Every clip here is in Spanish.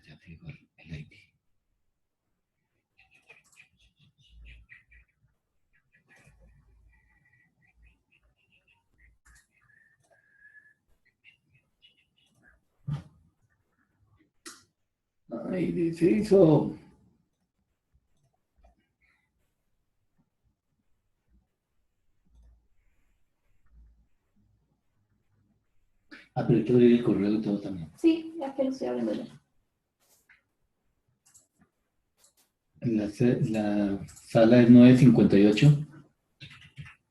ya te digo el ID. Ay, dice eso. Ah, pero hay que abrir el correo y todo también. Sí, ya que lo estoy abriendo ya. La sala es 958,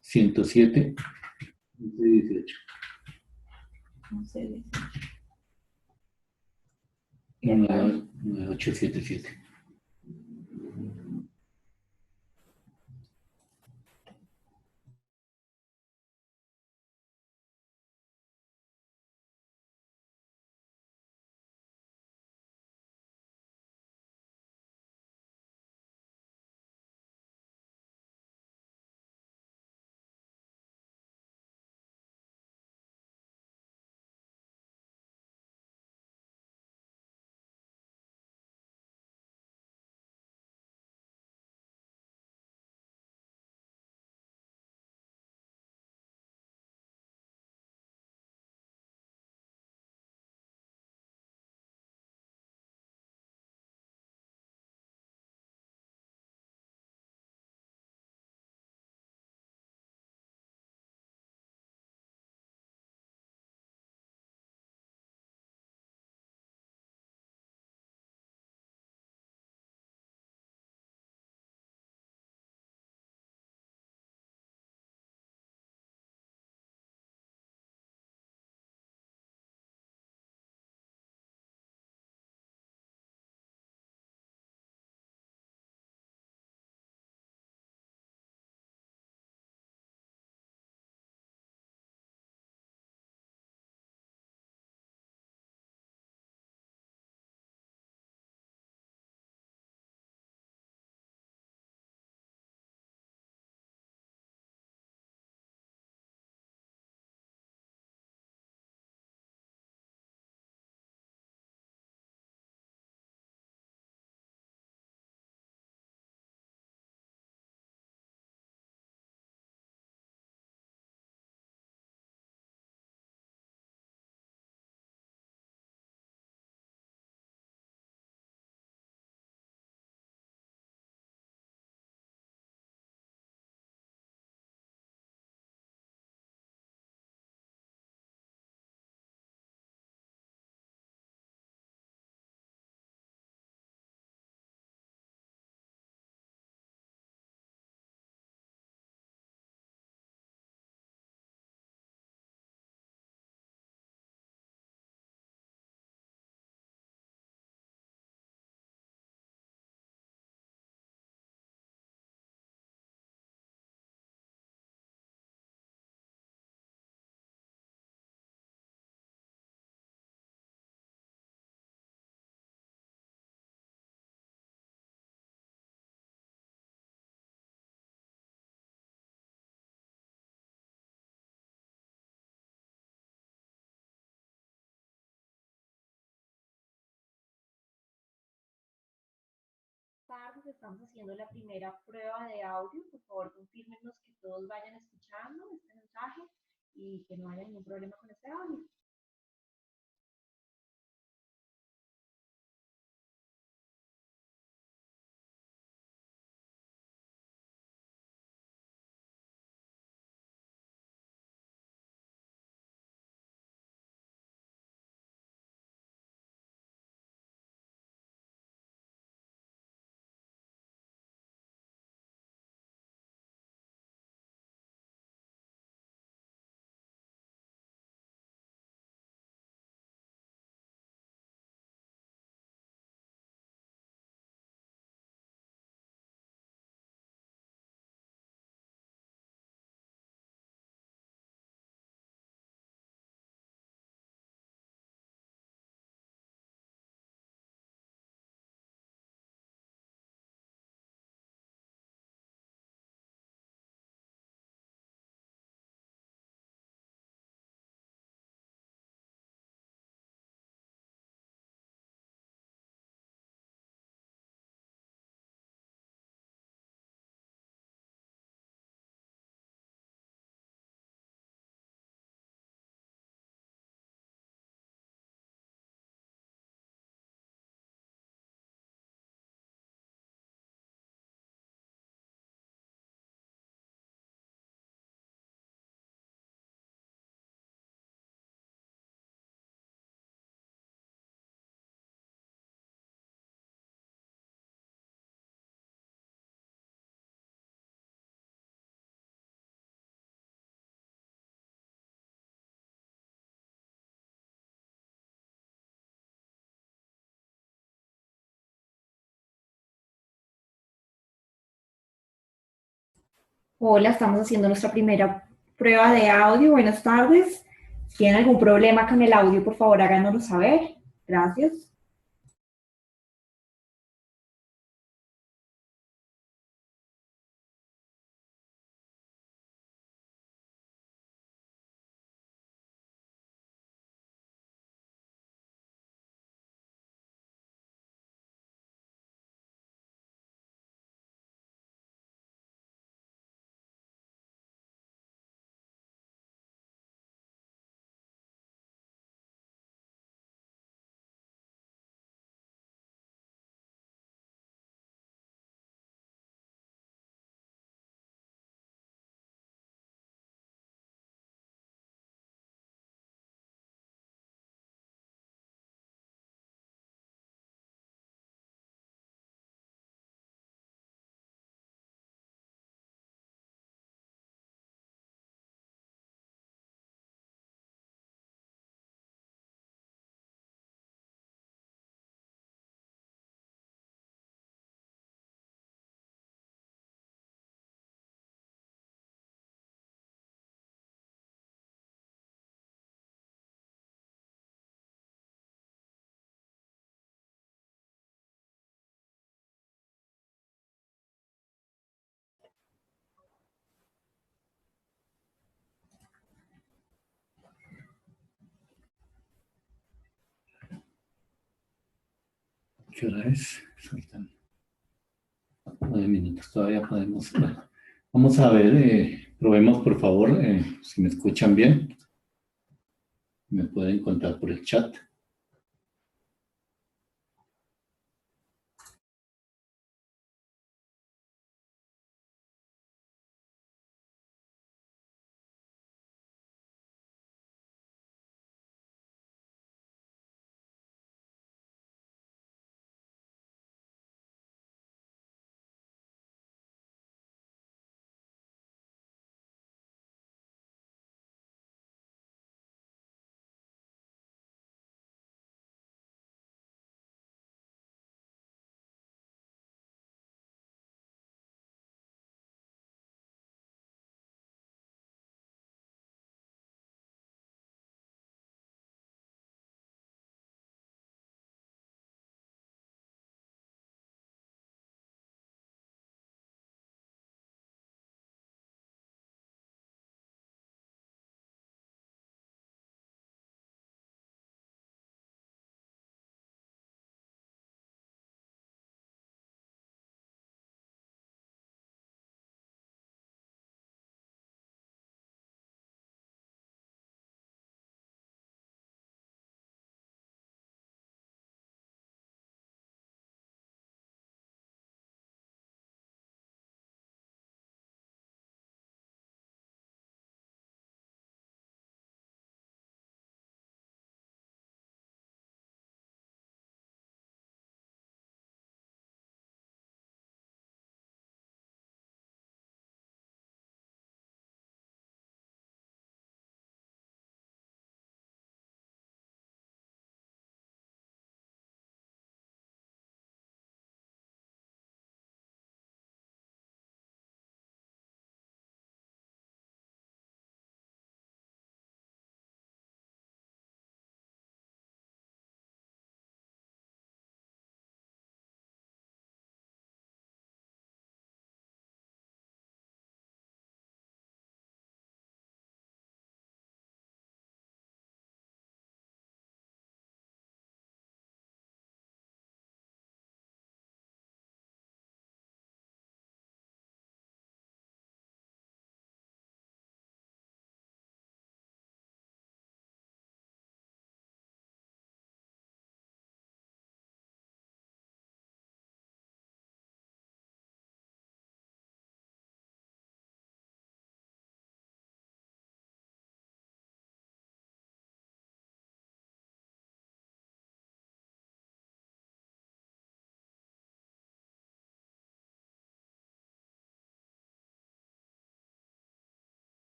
107, 18. No sé. 9877. Tardes, estamos haciendo la primera prueba de audio. Por favor, confírmenos que todos vayan escuchando este mensaje y que no haya ningún problema con este audio. Hola, estamos haciendo nuestra primera prueba de audio. Buenas tardes. Si tienen algún problema con el audio, por favor, háganoslo saber. Gracias. ¿Qué hora es? Faltan 9 minutos, todavía podemos. Bueno, vamos a ver, probemos por favor, si me escuchan bien, me pueden contar por el chat.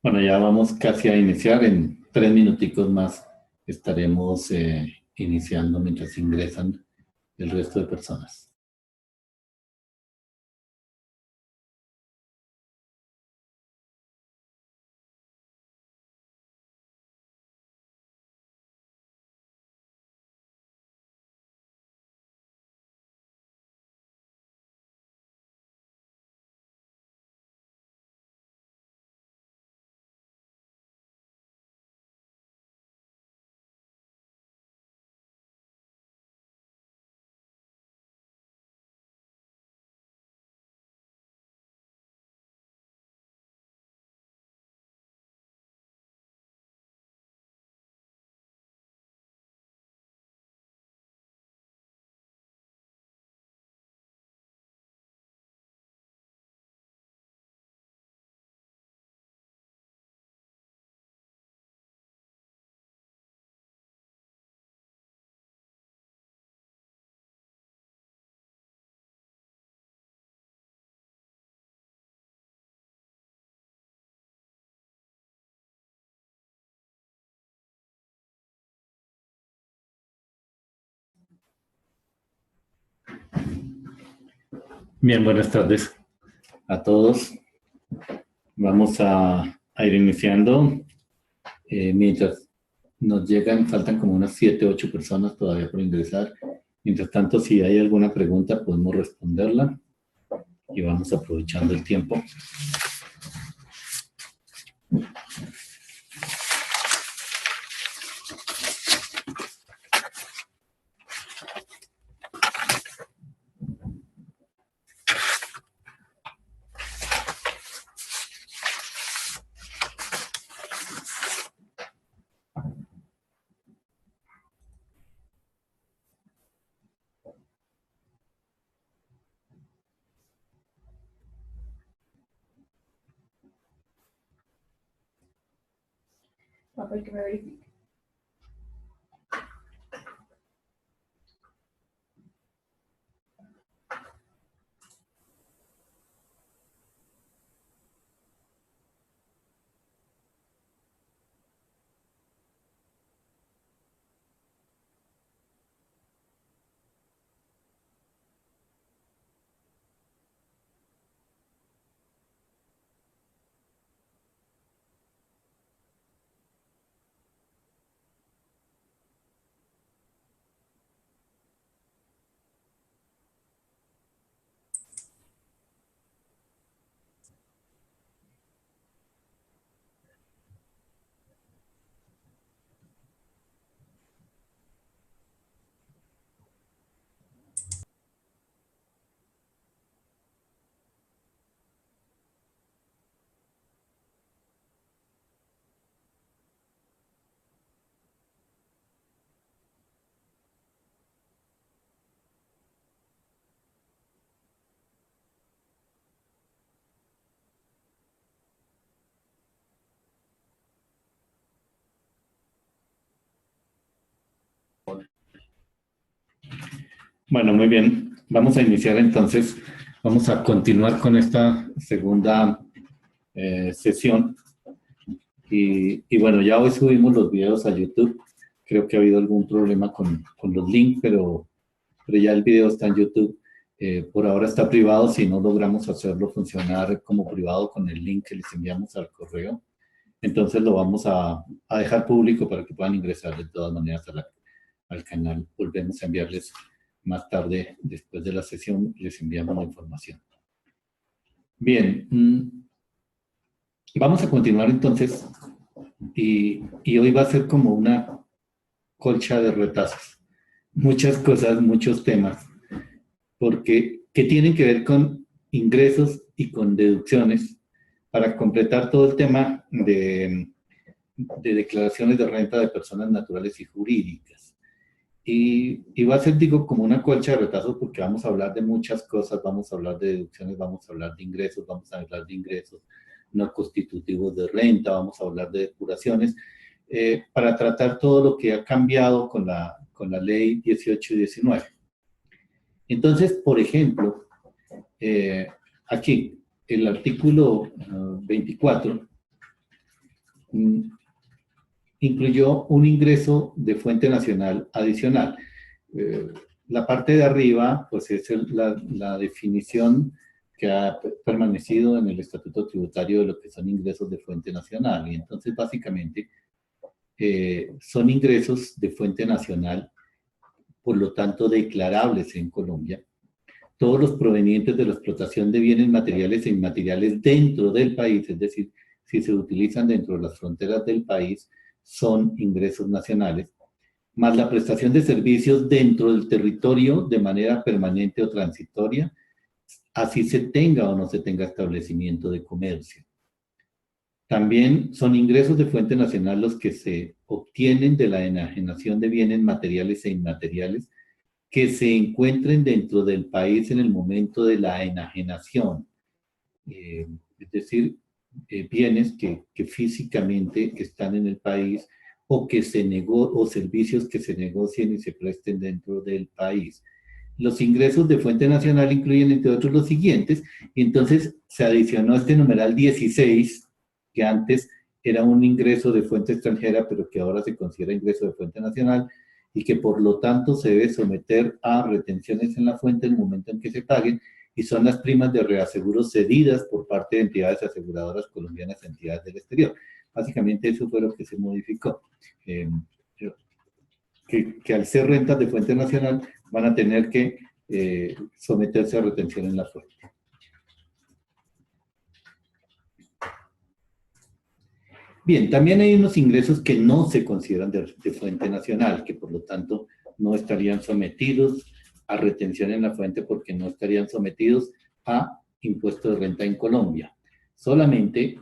Bueno, ya vamos casi a iniciar. En 3 minuticos más estaremos iniciando mientras ingresan el resto de personas. Bien, buenas tardes a todos. Vamos a ir iniciando. Mientras nos llegan, faltan como unas 7, 8 personas todavía por ingresar. Mientras tanto, si hay alguna pregunta, podemos responderla y vamos aprovechando el tiempo. Papel que me verifique. Bueno, muy bien. Vamos a iniciar entonces. Vamos a continuar con esta segunda sesión. Y bueno, ya hoy subimos los videos a YouTube. Creo que ha habido algún problema con los links, pero ya el video está en YouTube. Por ahora está privado. Si no logramos hacerlo funcionar como privado con el link que les enviamos al correo, entonces lo vamos a dejar público para que puedan ingresar de todas maneras al canal. Volvemos a enviarles más tarde, después de la sesión, les enviamos la información. Bien, vamos a continuar entonces, y hoy va a ser como una colcha de retazos. Muchas cosas, muchos temas, porque que tienen que ver con ingresos y con deducciones para completar todo el tema de declaraciones de renta de personas naturales y jurídicas. Y va a ser, digo, como una colcha de retazos porque vamos a hablar de muchas cosas, vamos a hablar de deducciones, vamos a hablar de ingresos, vamos a hablar de ingresos no constitutivos de renta, vamos a hablar de depuraciones, para tratar todo lo que ha cambiado con la ley 18 y 19. Entonces, por ejemplo, aquí, el artículo 24 incluyó un ingreso de fuente nacional adicional. La parte de arriba, pues es la definición que ha permanecido en el Estatuto Tributario de lo que son ingresos de fuente nacional. Y entonces, básicamente, son ingresos de fuente nacional, por lo tanto, declarables en Colombia. Todos los provenientes de la explotación de bienes materiales e inmateriales dentro del país, es decir, si se utilizan dentro de las fronteras del país, son ingresos nacionales, más la prestación de servicios dentro del territorio de manera permanente o transitoria, así se tenga o no se tenga establecimiento de comercio. También son ingresos de fuente nacional los que se obtienen de la enajenación de bienes materiales e inmateriales que se encuentren dentro del país en el momento de la enajenación. Es decir, bienes que físicamente están en el país o o servicios que se negocien y se presten dentro del país. Los ingresos de fuente nacional incluyen, entre otros, los siguientes, y entonces se adicionó este numeral 16, que antes era un ingreso de fuente extranjera, pero que ahora se considera ingreso de fuente nacional, y que por lo tanto se debe someter a retenciones en la fuente en el momento en que se paguen, y son las primas de reaseguro cedidas por parte de entidades aseguradoras colombianas a entidades del exterior. Básicamente eso fue lo que se modificó. Que al ser rentas de fuente nacional van a tener que someterse a retención en la fuente. Bien, también hay unos ingresos que no se consideran de fuente nacional, que por lo tanto no estarían sometidos a retención en la fuente porque no estarían sometidos a impuesto de renta en Colombia. Solamente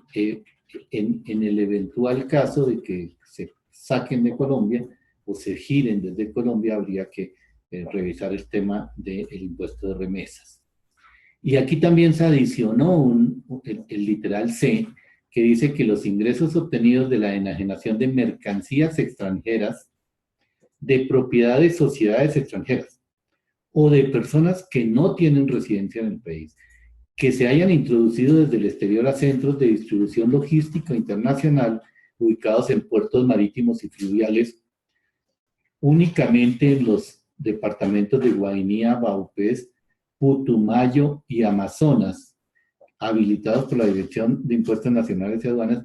en el eventual caso de que se saquen de Colombia o se giren desde Colombia, habría que revisar el tema del impuesto de remesas. Y aquí también se adicionó el literal C, que dice que los ingresos obtenidos de la enajenación de mercancías extranjeras, de propiedad de sociedades extranjeras o de personas que no tienen residencia en el país, que se hayan introducido desde el exterior a centros de distribución logística internacional ubicados en puertos marítimos y fluviales, únicamente en los departamentos de Guainía, Vaupés, Putumayo y Amazonas, habilitados por la Dirección de Impuestos Nacionales y Aduanas,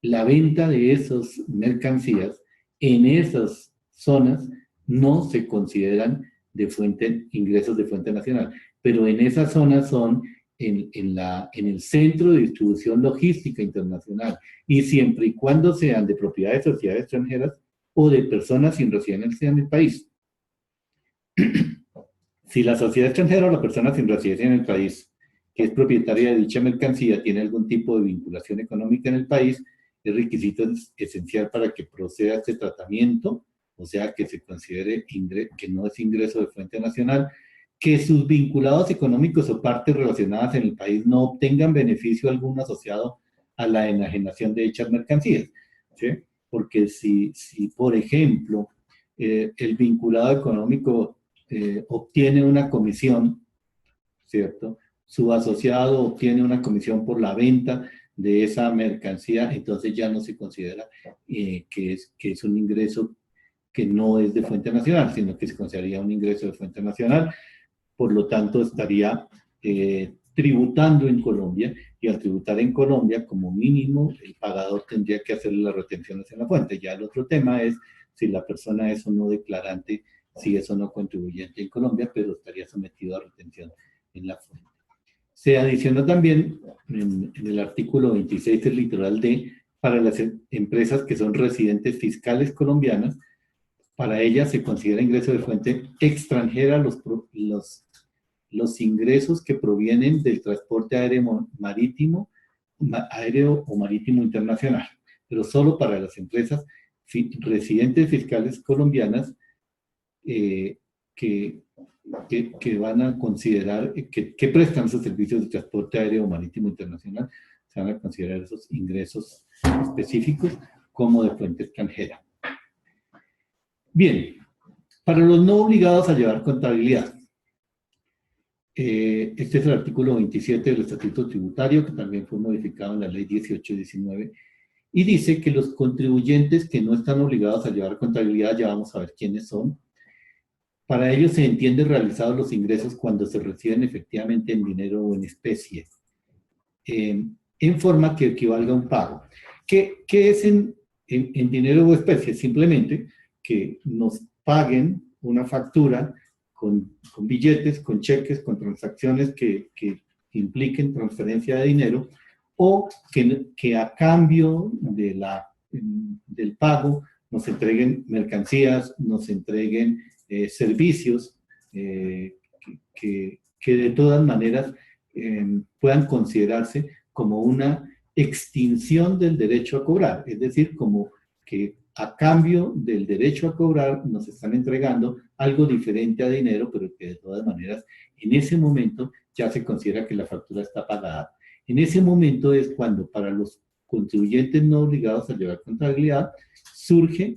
la venta de esas mercancías en esas zonas no se consideran ingresos de fuente nacional, pero en esas zonas son en el centro de distribución logística internacional, y siempre y cuando sean de propiedad de sociedades extranjeras o de personas sin residencia en el país. Si la sociedad extranjera o la persona sin residencia en el país, que es propietaria de dicha mercancía, tiene algún tipo de vinculación económica en el país, es requisito esencial para que proceda este tratamiento, o sea, que se considere que no es ingreso de fuente nacional, que sus vinculados económicos o partes relacionadas en el país no obtengan beneficio alguno asociado a la enajenación de dichas mercancías, ¿sí? Porque si por ejemplo, el vinculado económico obtiene una comisión, ¿cierto? Su asociado obtiene una comisión por la venta de esa mercancía, entonces ya no se considera que es un ingreso que no es de fuente nacional, sino que se consideraría un ingreso de fuente nacional, por lo tanto estaría tributando en Colombia, y al tributar en Colombia, como mínimo, el pagador tendría que hacerle las retenciones en la fuente. Ya el otro tema es si la persona es o no declarante, si es o no contribuyente en Colombia, pero estaría sometido a retención en la fuente. Se adicionó también en el artículo 26 del literal D, para las empresas que son residentes fiscales colombianas, para ellas se considera ingreso de fuente extranjera los ingresos que provienen del transporte aéreo o marítimo internacional, pero solo para las empresas residentes fiscales colombianas que van a considerar, que prestan sus servicios de transporte aéreo o marítimo internacional, se van a considerar esos ingresos específicos como de fuente extranjera. Bien, para los no obligados a llevar contabilidad, este es el artículo 27 del Estatuto Tributario, que también fue modificado en la Ley 1819, y dice que los contribuyentes que no están obligados a llevar contabilidad, ya vamos a ver quiénes son, para ellos se entiende realizados los ingresos cuando se reciben efectivamente en dinero o en especie, en forma que equivalga a un pago. ¿Qué es en dinero o especie? Simplemente que nos paguen una factura con billetes, con cheques, con transacciones que impliquen transferencia de dinero, o que a cambio del pago nos entreguen mercancías, nos entreguen servicios que de todas maneras puedan considerarse como una extinción del derecho a cobrar, es decir, como que a cambio del derecho a cobrar nos están entregando algo diferente a dinero, pero que de todas maneras en ese momento ya se considera que la factura está pagada. En ese momento es cuando para los contribuyentes no obligados a llevar contabilidad surge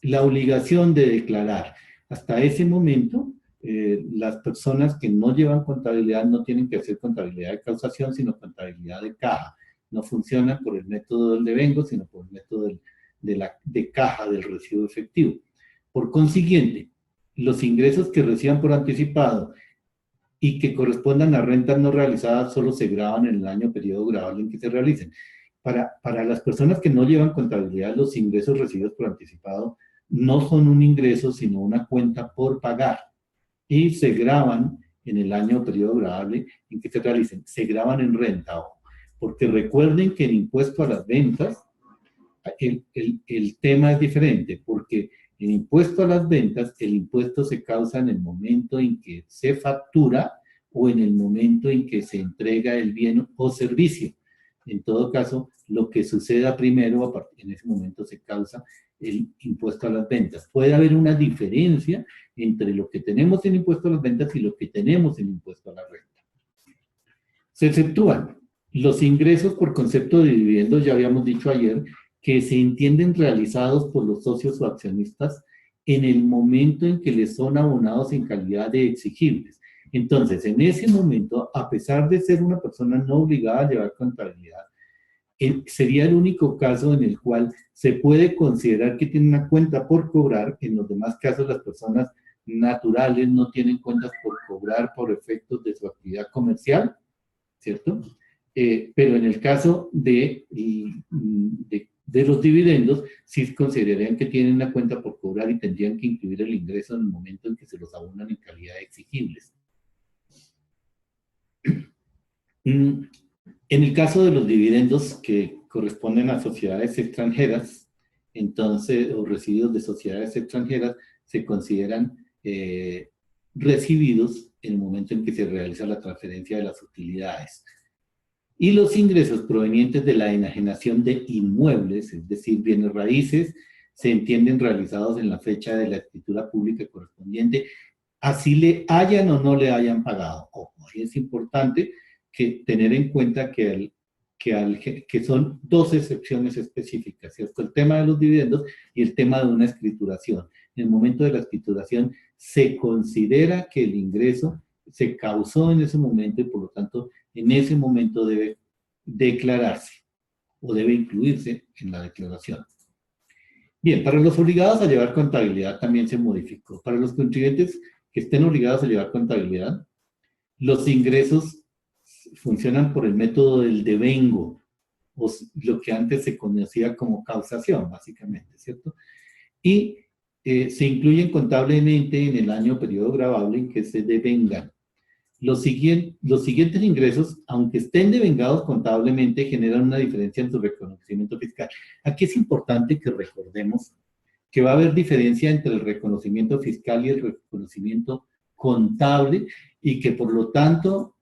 la obligación de declarar. Hasta ese momento, las personas que no llevan contabilidad no tienen que hacer contabilidad de causación, sino contabilidad de caja. No funciona por el método del devengo, sino por el método de caja del recibo efectivo. Por consiguiente, los ingresos que reciban por anticipado y que correspondan a rentas no realizadas solo se graban en el año periodo gravable en que se realicen. Para las personas que no llevan contabilidad, los ingresos recibidos por anticipado no son un ingreso, sino una cuenta por pagar. Y se graban en el año periodo gravable en que se realicen. Se graban en renta, ojo. Porque recuerden que el impuesto a las ventas, el tema es diferente, porque el impuesto a las ventas, el impuesto se causa en el momento en que se factura o en el momento en que se entrega el bien o servicio. En todo caso, lo que suceda primero, en ese momento se causa el impuesto a las ventas. Puede haber una diferencia entre lo que tenemos en impuesto a las ventas y lo que tenemos en impuesto a la renta. Se exceptúan los ingresos por concepto de dividendos, ya habíamos dicho ayer, que se entienden realizados por los socios o accionistas en el momento en que les son abonados en calidad de exigibles. Entonces, en ese momento, a pesar de ser una persona no obligada a llevar contabilidad, sería el único caso en el cual se puede considerar que tiene una cuenta por cobrar. En los demás casos, las personas naturales no tienen cuentas por cobrar por efectos de su actividad comercial, ¿cierto? Pero en el caso de los dividendos, sí considerarían que tienen una cuenta por cobrar y tendrían que incluir el ingreso en el momento en que se los abonan en calidad de exigibles. En el caso de los dividendos que corresponden a sociedades extranjeras, entonces, o residuos de sociedades extranjeras, se consideran recibidos en el momento en que se realiza la transferencia de las utilidades. Y los ingresos provenientes de la enajenación de inmuebles, es decir, bienes raíces, se entienden realizados en la fecha de la escritura pública correspondiente, así le hayan o no le hayan pagado. Ojo, es importante tener en cuenta que son dos excepciones específicas, ¿cierto? El tema de los dividendos y el tema de una escrituración. En el momento de la escrituración se considera que el ingreso se causó en ese momento y por lo tanto en ese momento debe declararse o debe incluirse en la declaración. Bien, para los obligados a llevar contabilidad también se modificó. Para los contribuyentes que estén obligados a llevar contabilidad, los ingresos funcionan por el método del devengo, o lo que antes se conocía como causación, básicamente, ¿cierto? Y se incluyen contablemente en el año periodo gravable en que se devengan. Los siguientes ingresos, aunque estén devengados contablemente, generan una diferencia en su reconocimiento fiscal. Aquí es importante que recordemos que va a haber diferencia entre el reconocimiento fiscal y el reconocimiento contable y que por lo tanto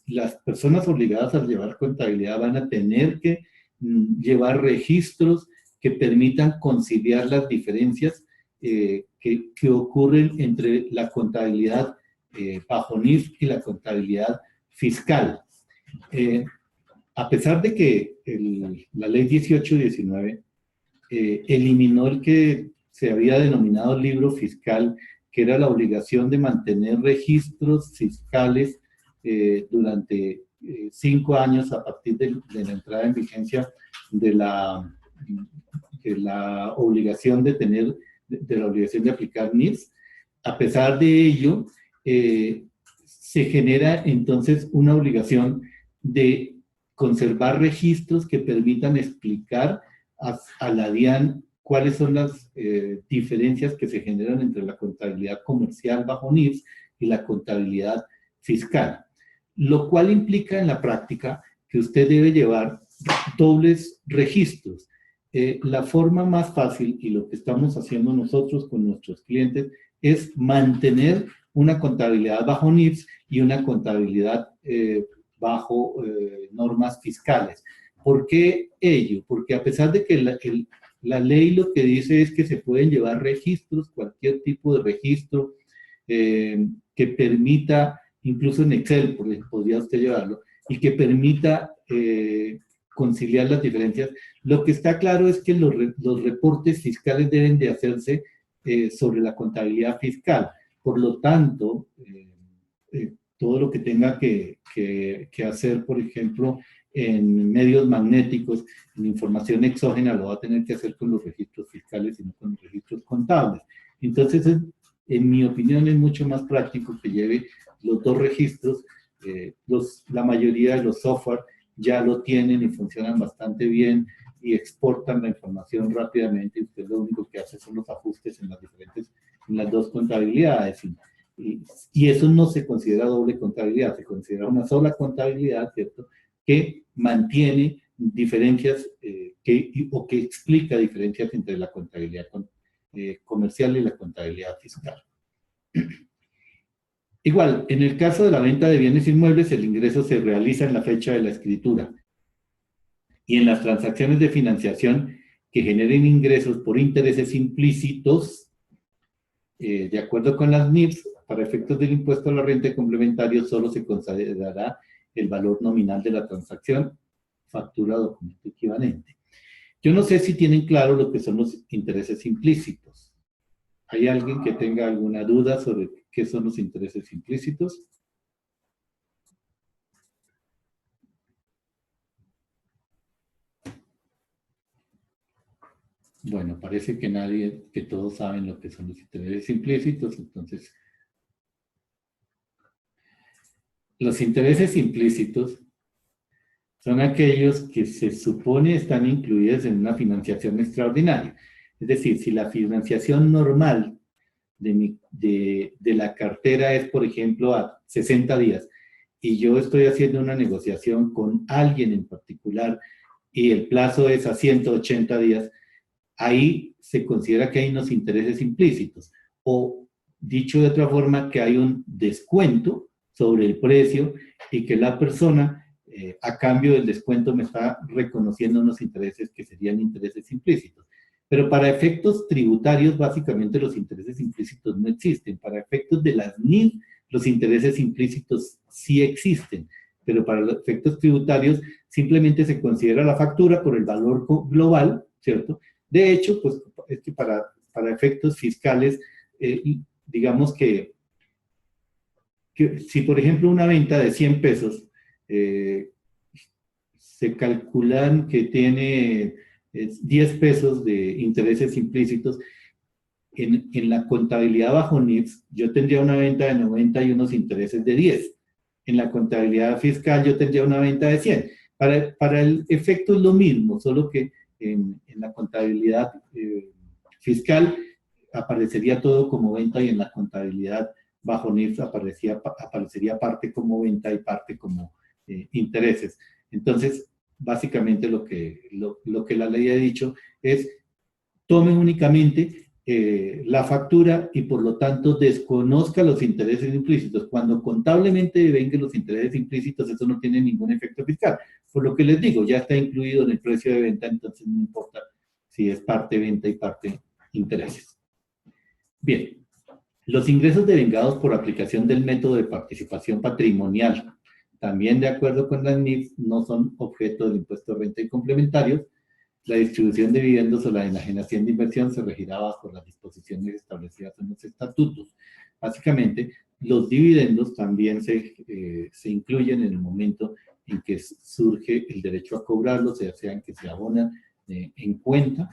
las personas obligadas a llevar contabilidad van a tener que llevar registros que permitan conciliar las diferencias que ocurren entre la contabilidad bajo NIF y la contabilidad fiscal. A pesar de que la ley 1819 eliminó el que se había denominado libro fiscal, que era la obligación de mantener registros fiscales durante 5 años a partir de la entrada en vigencia de la obligación de tener, de la obligación de aplicar NIFS. A pesar de ello, se genera entonces una obligación de conservar registros que permitan explicar a la DIAN cuáles son las diferencias que se generan entre la contabilidad comercial bajo NIFS y la contabilidad fiscal, lo cual implica en la práctica que usted debe llevar dobles registros. La forma más fácil, y lo que estamos haciendo nosotros con nuestros clientes, es mantener una contabilidad bajo NIFS y una contabilidad bajo normas fiscales. ¿Por qué ello? Porque a pesar de que la ley lo que dice es que se pueden llevar registros, cualquier tipo de registro que permita, incluso en Excel, podría usted llevarlo, y que permita conciliar las diferencias. Lo que está claro es que los reportes fiscales deben de hacerse sobre la contabilidad fiscal. Por lo tanto, todo lo que tenga que hacer, por ejemplo, en medios magnéticos, en información exógena, lo va a tener que hacer con los registros fiscales y no con los registros contables. Entonces, en mi opinión, es mucho más práctico que lleve los dos registros. La mayoría de los software ya lo tienen y funcionan bastante bien y exportan la información rápidamente, y usted lo único que hace son los ajustes en las dos contabilidades. Y eso no se considera doble contabilidad, se considera una sola contabilidad, ¿cierto?, que mantiene diferencias o que explica diferencias entre la contabilidad comercial y la contabilidad fiscal. Igual, en el caso de la venta de bienes inmuebles, el ingreso se realiza en la fecha de la escritura. Y en las transacciones de financiación que generen ingresos por intereses implícitos, de acuerdo con las NIFS, para efectos del impuesto a la renta complementario, solo se considerará el valor nominal de la transacción, factura o documento equivalente. Yo no sé si tienen claro lo que son los intereses implícitos. ¿Hay alguien que tenga alguna duda sobre qué son los intereses implícitos? Bueno, parece que todos saben lo que son los intereses implícitos, entonces, los intereses implícitos son aquellos que se supone están incluidos en una financiación extraordinaria. Es decir, si la financiación normal de la cartera es, por ejemplo, a 60 días, y yo estoy haciendo una negociación con alguien en particular, y el plazo es a 180 días, ahí se considera que hay unos intereses implícitos. O, dicho de otra forma, que hay un descuento sobre el precio y que la persona, a cambio del descuento, me está reconociendo unos intereses que serían intereses implícitos. Pero para efectos tributarios, básicamente los intereses implícitos no existen. Para efectos de las NIF, los intereses implícitos sí existen. Pero para los efectos tributarios, simplemente se considera la factura por el valor global, ¿cierto? De hecho, pues es que para efectos fiscales, digamos que si por ejemplo una venta de 100 pesos, se calculan que tiene 10 pesos de intereses implícitos, en la contabilidad bajo NIFS yo tendría una venta de 90 y unos intereses de 10. En la contabilidad fiscal yo tendría una venta de 100. Para el efecto es lo mismo, solo que en la contabilidad fiscal aparecería todo como venta y en la contabilidad bajo NIFS aparecería parte como venta y parte como intereses. Entonces, básicamente lo que la ley ha dicho es tome únicamente la factura y por lo tanto desconozca los intereses implícitos. Cuando contablemente vengan los intereses implícitos, eso no tiene ningún efecto fiscal. Por lo que les digo, ya está incluido en el precio de venta, entonces no importa si es parte venta y parte intereses. Bien, los ingresos devengados por aplicación del método de participación patrimonial, también de acuerdo con las NIF, no son objeto del impuesto de renta y complementarios. La distribución de dividendos o la enajenación de inversión se regirá bajo las disposiciones establecidas en los estatutos. Básicamente, los dividendos también se incluyen en el momento en que surge el derecho a cobrarlos, ya sean que se abonan en cuenta.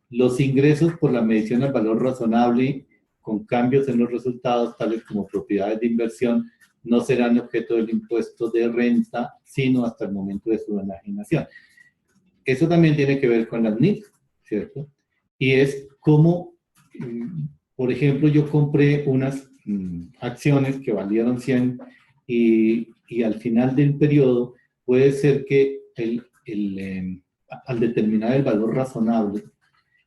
Los ingresos por la medición al valor razonable con cambios en los resultados, tales como propiedades de inversión, no serán objeto del impuesto de renta, sino hasta el momento de su enajenación. Eso también tiene que ver con las NIF, ¿cierto? Y es como, por ejemplo, yo compré unas acciones que valieron 100 y al final del periodo puede ser que al determinar el valor razonable,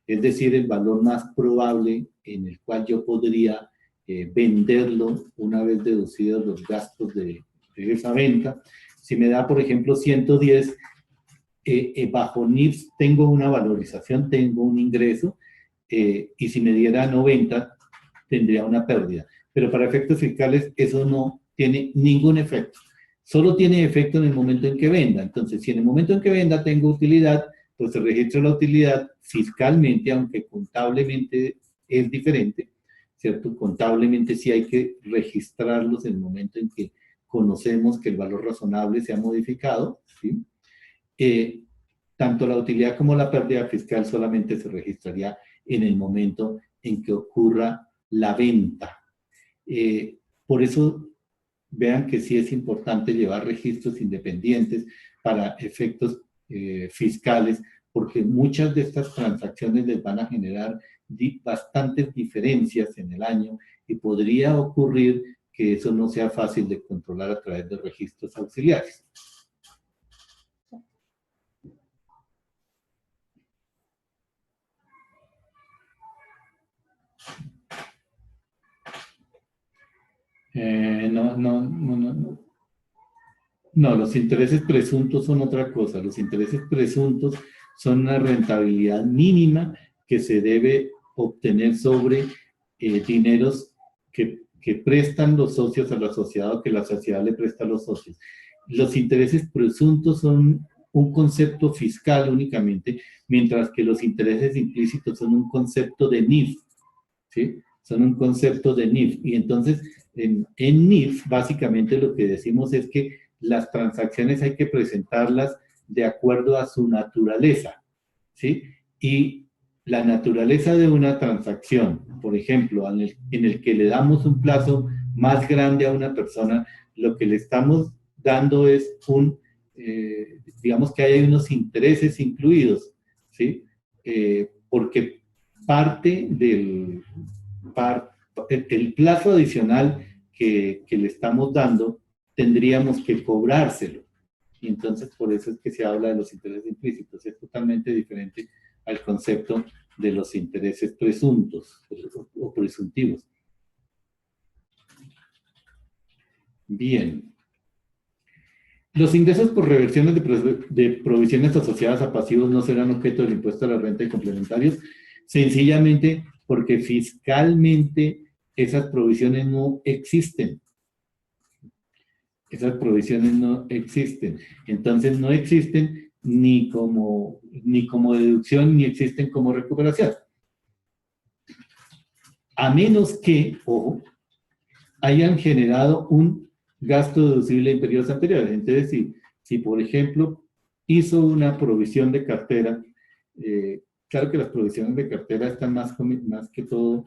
es decir, el valor más probable en el cual yo podría venderlo una vez deducidos los gastos de esa venta. Si me da, por ejemplo, 110, bajo NIF tengo una valorización, tengo un ingreso, y si me diera 90, tendría una pérdida. Pero para efectos fiscales eso no tiene ningún efecto. Solo tiene efecto en el momento en que venda. Entonces, si en el momento en que venda tengo utilidad, pues se registra la utilidad fiscalmente, aunque contablemente es diferente, ¿cierto? Contablemente sí hay que registrarlos en el momento en que conocemos que el valor razonable se ha modificado, ¿sí? Tanto la utilidad como la pérdida fiscal solamente se registraría en el momento en que ocurra la venta. Por eso, vean que sí es importante llevar registros independientes para efectos fiscales, porque muchas de estas transacciones les van a generar bastantes diferencias en el año y podría ocurrir que eso no sea fácil de controlar a través de registros auxiliares. No, los intereses presuntos son otra cosa. Los intereses presuntos son una rentabilidad mínima que se debe obtener sobre dineros que prestan los socios a la sociedad o que la sociedad le presta a los socios. Los intereses presuntos son un concepto fiscal únicamente, mientras que los intereses implícitos son un concepto de NIF, ¿sí? Son un concepto de NIF. Y entonces, en NIF, básicamente lo que decimos es que las transacciones hay que presentarlas de acuerdo a su naturaleza, ¿sí? Y la naturaleza de una transacción, por ejemplo, en el que le damos un plazo más grande a una persona, lo que le estamos dando es digamos que hay unos intereses incluidos, ¿sí? Porque parte el plazo adicional que le estamos dando, tendríamos que cobrárselo. Y entonces por eso es que se habla de los intereses implícitos. Es totalmente diferente al concepto de los intereses presuntos o presuntivos. Bien. Los ingresos por reversiones de provisiones asociadas a pasivos no serán objeto del impuesto a la renta y complementarios, sencillamente porque fiscalmente esas provisiones no existen. Esas provisiones no existen. Entonces no existen ni como deducción ni existen como recuperación. A menos que, ojo, hayan generado un gasto deducible en periodos anteriores. Entonces, si por ejemplo hizo una provisión de cartera, claro que las provisiones de cartera están más que todo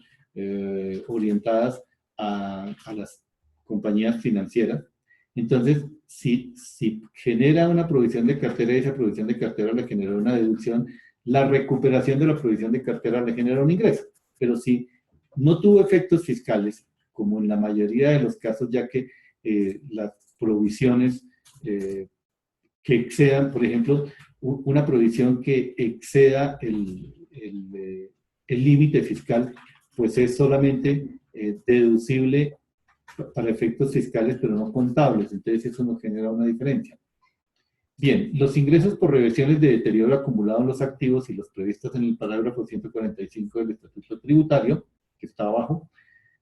orientadas a las compañías financieras. Entonces, si genera una provisión de cartera y esa provisión de cartera le generó una deducción, la recuperación de la provisión de cartera le genera un ingreso. Pero si no tuvo efectos fiscales, como en la mayoría de los casos, ya que las provisiones que excedan, por ejemplo, una provisión que exceda el límite fiscal, pues es solamente deducible para efectos fiscales, pero no contables. Entonces eso nos genera una diferencia. Bien, los ingresos por reversiones de deterioro acumulado en los activos y los previstos en el parágrafo 145 del Estatuto Tributario, que está abajo,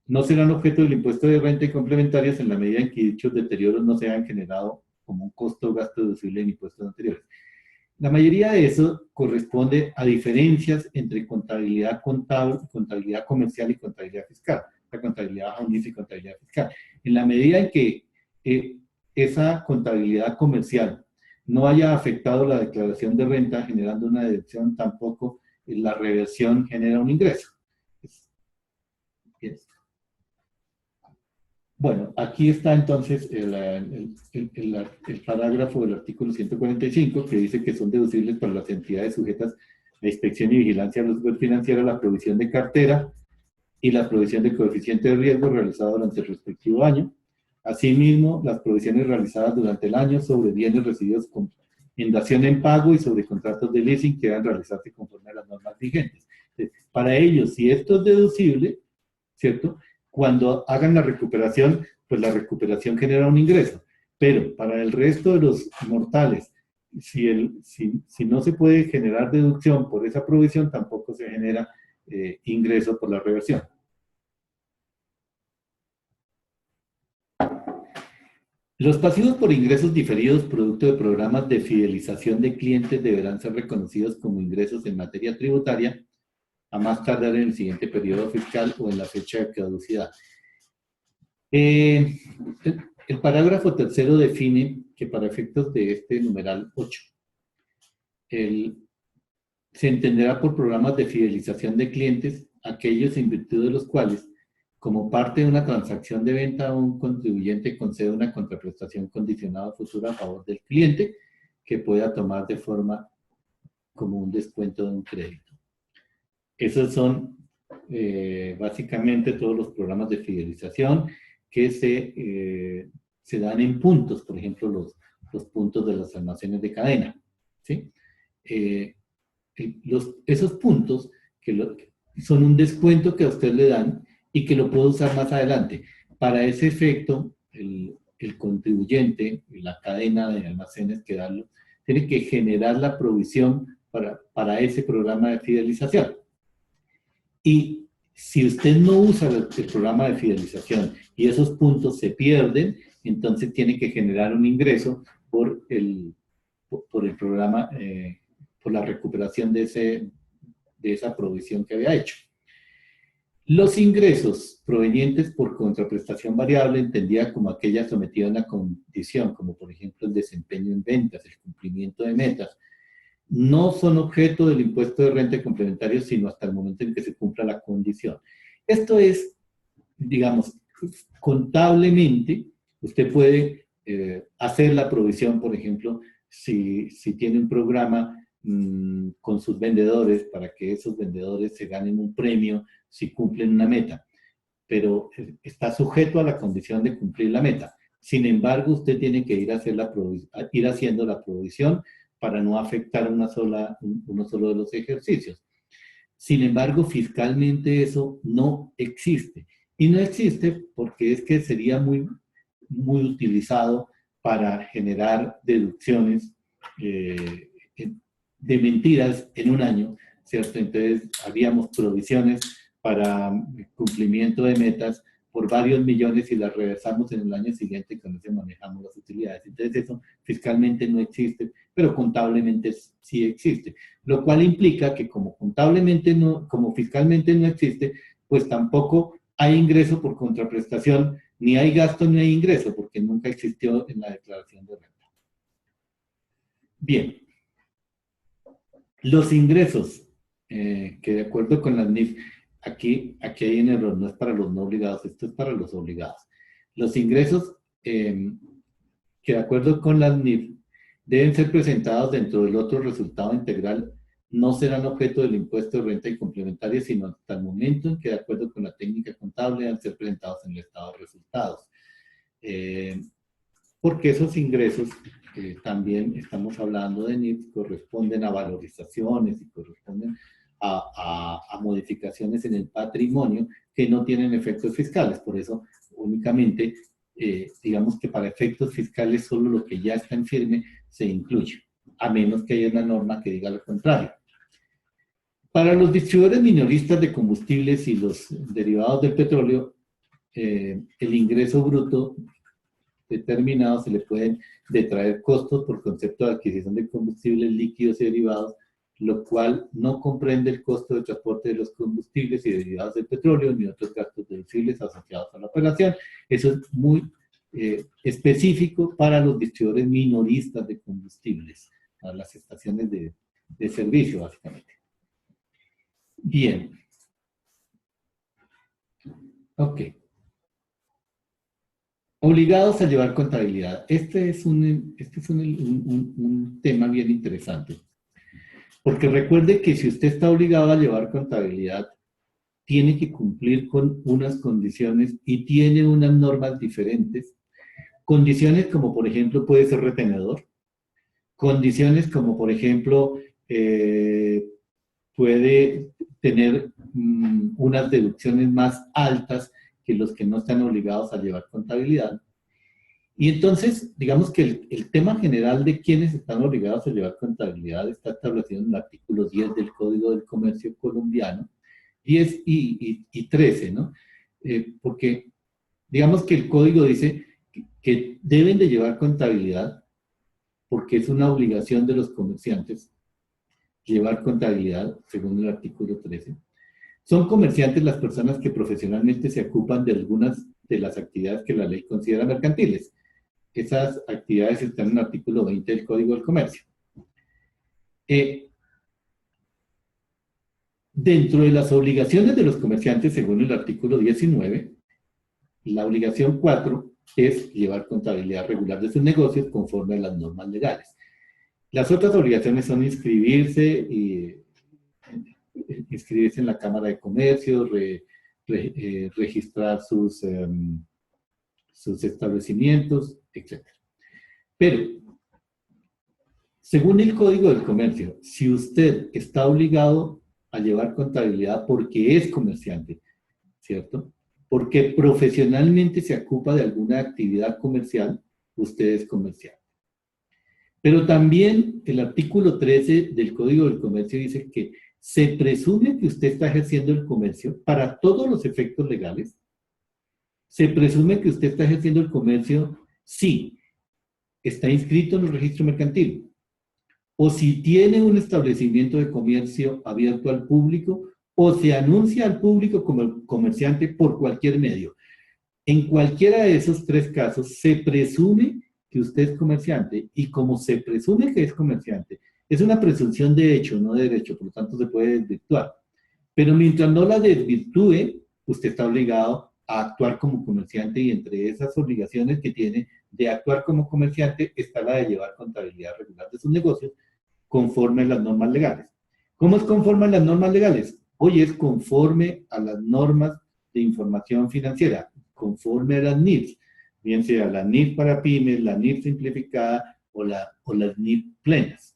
no serán objeto del impuesto de renta y complementarias en la medida en que dichos deterioros no se hayan generado como un costo o gasto deducible en impuestos anteriores. La mayoría de eso corresponde a diferencias entre contabilidad contable, contabilidad comercial y contabilidad fiscal. La contabilidad bajo NIF y contabilidad fiscal. En la medida en que esa contabilidad comercial no haya afectado la declaración de renta generando una deducción, tampoco la reversión genera un ingreso. Bien. Bueno, aquí está entonces el parágrafo del artículo 145 que dice que son deducibles para las entidades sujetas a inspección y vigilancia de los financieros la provisión de cartera y la provisión de coeficiente de riesgo realizado durante el respectivo año. Asimismo, las provisiones realizadas durante el año sobre bienes recibidos en dación en pago y sobre contratos de leasing que deben realizarse conforme a las normas vigentes. Entonces, para ellos, si esto es deducible, ¿cierto? Cuando hagan la recuperación, pues la recuperación genera un ingreso. Pero para el resto de los mortales, si no se puede generar deducción por esa provisión, tampoco se genera ingreso por la reversión. Los pasivos por ingresos diferidos producto de programas de fidelización de clientes deberán ser reconocidos como ingresos en materia tributaria a más tardar en el siguiente periodo fiscal o en la fecha de caducidad. El parágrafo tercero define que para efectos de este numeral 8, se entenderá por programas de fidelización de clientes aquellos en virtud de los cuales, como parte de una transacción de venta, un contribuyente concede una contraprestación condicionada futura a favor del cliente que pueda tomar de forma como un descuento de un crédito. Esos son básicamente todos los programas de fidelización que se dan en puntos, por ejemplo, los puntos de los almacenes de cadena, ¿sí? Esos puntos son un descuento que a usted le dan y que lo puede usar más adelante. Para ese efecto, el contribuyente, la cadena de almacenes que darlo, tiene que generar la provisión para ese programa de fidelización. Y si usted no usa el programa de fidelización y esos puntos se pierden, entonces tiene que generar un ingreso por el programa, por la recuperación de esa provisión que había hecho. Los ingresos provenientes por contraprestación variable, entendida como aquella sometida a una condición, como por ejemplo el desempeño en ventas, el cumplimiento de metas, no son objeto del impuesto de renta complementario, sino hasta el momento en que se cumpla la condición. Esto es, digamos, contablemente, usted puede hacer la provisión, por ejemplo, si tiene un programa con sus vendedores para que esos vendedores se ganen un premio si cumplen una meta, pero está sujeto a la condición de cumplir la meta. Sin embargo, usted tiene que ir haciendo la provisión para no afectar uno solo de los ejercicios. Sin embargo, fiscalmente eso no existe. Y no existe porque es que sería muy utilizado para generar deducciones de mentiras en un año, ¿cierto? Entonces, habíamos provisiones para cumplimiento de metas por varios millones y las reversamos en el año siguiente y con eso manejamos las utilidades. Entonces, eso fiscalmente no existe, pero contablemente sí existe. Lo cual implica que como fiscalmente no existe, pues tampoco hay ingreso por contraprestación, ni hay gasto ni hay ingreso, porque nunca existió en la declaración de renta. Bien. Los ingresos, que de acuerdo con las NIF, aquí hay un error, no es para los no obligados, esto es para los obligados. Los ingresos que de acuerdo con las NIF deben ser presentados dentro del otro resultado integral, no serán objeto del impuesto de renta y complementaria, sino hasta el momento en que de acuerdo con la técnica contable deben ser presentados en el estado de resultados. Porque esos ingresos, también estamos hablando de NIF, corresponden a valorizaciones y corresponden a modificaciones en el patrimonio que no tienen efectos fiscales. Por eso, únicamente, digamos que para efectos fiscales solo lo que ya está en firme se incluye, a menos que haya una norma que diga lo contrario. Para los distribuidores minoristas de combustibles y los derivados del petróleo, el ingreso bruto determinado se le pueden detraer costos por concepto de adquisición de combustibles líquidos y derivados, lo cual no comprende el costo de transporte de los combustibles y derivados del petróleo ni otros gastos deducibles asociados a la operación. Eso es muy específico para los distribuidores minoristas de combustibles, para las estaciones de servicio, básicamente. Bien. Ok. Obligados a llevar contabilidad. Este es un tema bien interesante. Porque recuerde que si usted está obligado a llevar contabilidad, tiene que cumplir con unas condiciones y tiene unas normas diferentes. Condiciones como, por ejemplo, puede ser retenedor. Condiciones como, por ejemplo, puede tener unas deducciones más altas que los que no están obligados a llevar contabilidad. Y entonces, digamos que el tema general de quienes están obligados a llevar contabilidad está establecido en el artículo 10 del Código del Comercio colombiano, 10 y 13, ¿no? Porque digamos que el código dice que deben de llevar contabilidad porque es una obligación de los comerciantes llevar contabilidad, según el artículo 13. Son comerciantes las personas que profesionalmente se ocupan de algunas de las actividades que la ley considera mercantiles. Esas actividades están en el artículo 20 del Código del Comercio. Dentro de las obligaciones de los comerciantes, según el artículo 19, la obligación 4 es llevar contabilidad regular de sus negocios conforme a las normas legales. Las otras obligaciones son inscribirse en la Cámara de Comercio, registrar sus establecimientos, etc. Pero, según el Código del Comercio, si usted está obligado a llevar contabilidad porque es comerciante, ¿cierto? Porque profesionalmente se ocupa de alguna actividad comercial, usted es comerciante. Pero también el artículo 13 del Código del Comercio dice que se presume que usted está ejerciendo el comercio para todos los efectos legales. Se presume que usted está ejerciendo el comercio si está inscrito en el registro mercantil o si tiene un establecimiento de comercio abierto al público o se anuncia al público como comerciante por cualquier medio. En cualquiera de esos tres casos se presume que usted es comerciante y como se presume que es comerciante, es una presunción de hecho, no de derecho, por lo tanto se puede desvirtuar. Pero mientras no la desvirtúe, usted está obligado a actuar como comerciante y entre esas obligaciones que tiene de actuar como comerciante está la de llevar contabilidad regular de sus negocios conforme a las normas legales. ¿Cómo es conforme a las normas legales? Hoy es conforme a las normas de información financiera, conforme a las NIFs, bien sea la NIF para pymes, la NIF simplificada o las NIF plenas.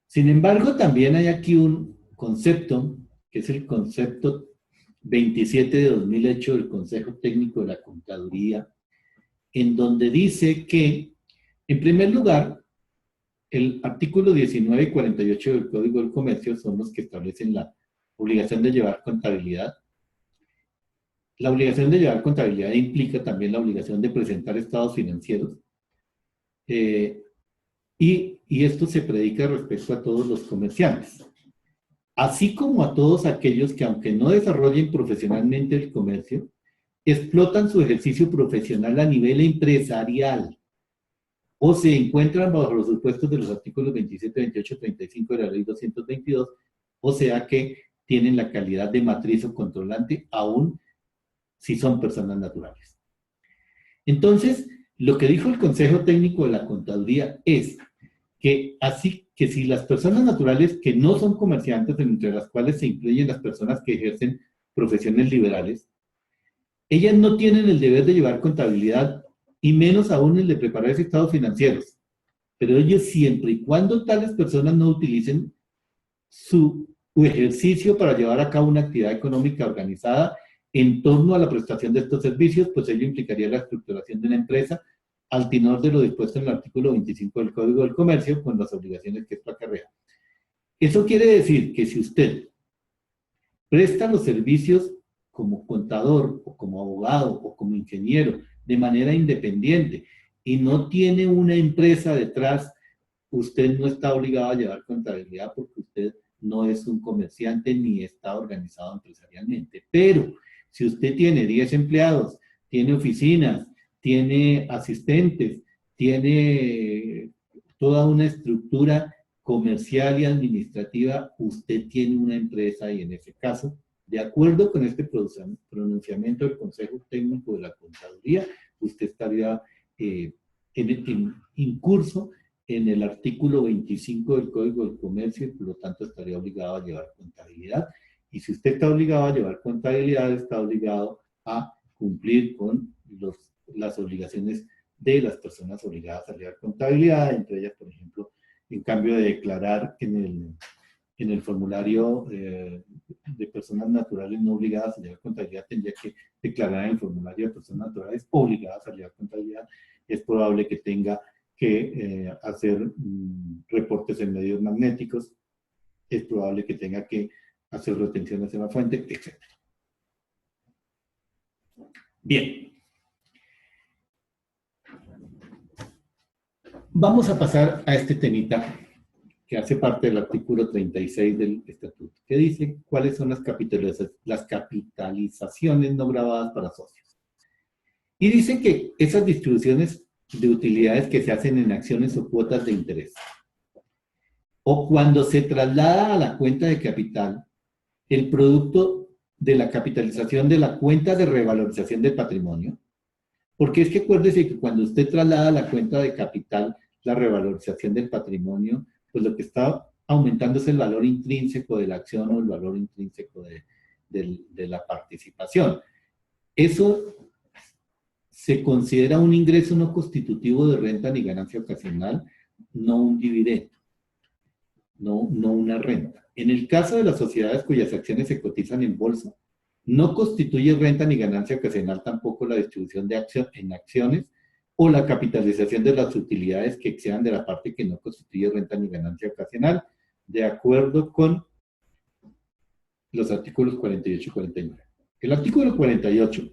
Sin embargo, también hay aquí un concepto, que es el concepto 27 de 2008 del Consejo Técnico de la Contaduría, en donde dice que, en primer lugar, el artículo 19 y 48 del Código del Comercio son los que establecen la obligación de llevar contabilidad. La obligación de llevar contabilidad implica también la obligación de presentar estados financieros. Y esto se predica respecto a todos los comerciantes, así como a todos aquellos que, aunque no desarrollen profesionalmente el comercio, explotan su ejercicio profesional a nivel empresarial o se encuentran bajo los supuestos de los artículos 27, 28, 35 de la Ley 222, o sea que tienen la calidad de matriz o controlante, aún si son personas naturales. Entonces, lo que dijo el Consejo Técnico de la Contaduría es que así que si las personas naturales que no son comerciantes, entre las cuales se incluyen las personas que ejercen profesiones liberales, ellas no tienen el deber de llevar contabilidad y menos aún el de preparar estados financieros. Pero ellos siempre y cuando tales personas no utilicen su ejercicio para llevar a cabo una actividad económica organizada en torno a la prestación de estos servicios, pues ello implicaría la estructuración de una empresa al tenor de lo dispuesto en el artículo 25 del Código del Comercio, con las obligaciones que esto acarrea. Eso quiere decir que si usted presta los servicios como contador, o como abogado, o como ingeniero, de manera independiente, y no tiene una empresa detrás, usted no está obligado a llevar contabilidad porque usted no es un comerciante ni está organizado empresarialmente. Pero si usted tiene 10 empleados, tiene oficinas, tiene asistentes, tiene toda una estructura comercial y administrativa, usted tiene una empresa y en ese caso, de acuerdo con este pronunciamiento del Consejo Técnico de la Contaduría, usted estaría incurso en el artículo 25 del Código del Comercio y por lo tanto estaría obligado a llevar contabilidad. Y si usted está obligado a llevar contabilidad, está obligado a cumplir con las obligaciones de las personas obligadas a llevar contabilidad, entre ellas, por ejemplo, en cambio de declarar en el formulario de personas naturales no obligadas a llevar contabilidad, tendría que declarar en el formulario de personas naturales obligadas a llevar contabilidad. Es probable que tenga que hacer reportes en medios magnéticos, es probable que tenga que hacer retenciones en la fuente, etc. Bien. Vamos a pasar a este temita que hace parte del artículo 36 del Estatuto, que dice cuáles son las capitalizaciones no grabadas para socios. Y dice que esas distribuciones de utilidades que se hacen en acciones o cuotas de interés, o cuando se traslada a la cuenta de capital el producto de la capitalización de la cuenta de revalorización del patrimonio, porque es que acuérdese que cuando usted traslada a la cuenta de capital la revalorización del patrimonio, pues lo que está aumentando es el valor intrínseco de la acción o el valor intrínseco de la participación. Eso se considera un ingreso no constitutivo de renta ni ganancia ocasional, no un dividendo, no una renta. En el caso de las sociedades cuyas acciones se cotizan en bolsa, no constituye renta ni ganancia ocasional tampoco la distribución en acciones o la capitalización de las utilidades que excedan de la parte que no constituye renta ni ganancia ocasional, de acuerdo con los artículos 48 y 49. El artículo 48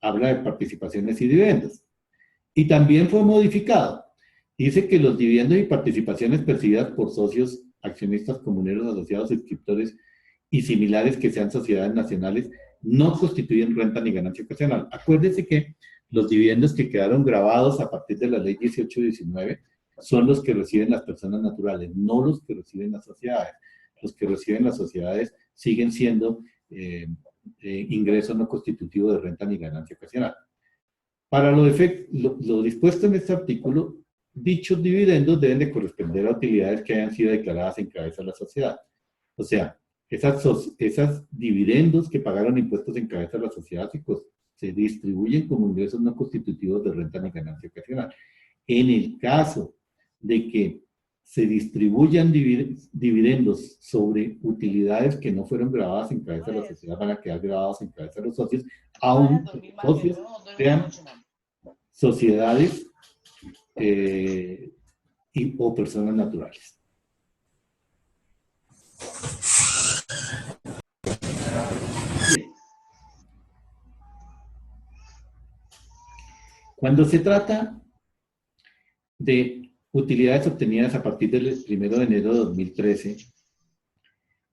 habla de participaciones y dividendos. Y también fue modificado. Dice que los dividendos y participaciones percibidas por socios, accionistas comuneros, asociados, suscriptores y similares que sean sociedades nacionales no constituyen renta ni ganancia ocasional. Acuérdense que los dividendos que quedaron grabados a partir de la ley 1819 son los que reciben las personas naturales, no los que reciben las sociedades. Los que reciben las sociedades siguen siendo ingreso no constitutivo de renta ni ganancia ocasional. Para lo dispuesto en este artículo, dichos dividendos deben de corresponder a utilidades que hayan sido declaradas en cabeza de la sociedad. O sea, esas dividendos que pagaron impuestos en cabeza de la sociedad se distribuyen como ingresos no constitutivos de renta ni ganancia ocasional. En el caso de que se distribuyan dividendos sobre utilidades que no fueron grabadas en cabeza de la sociedad, van a quedar grabadas en cabeza de los socios, aún los socios sean sociedades o personas naturales. Cuando se trata de utilidades obtenidas a partir del 1 de enero de 2013,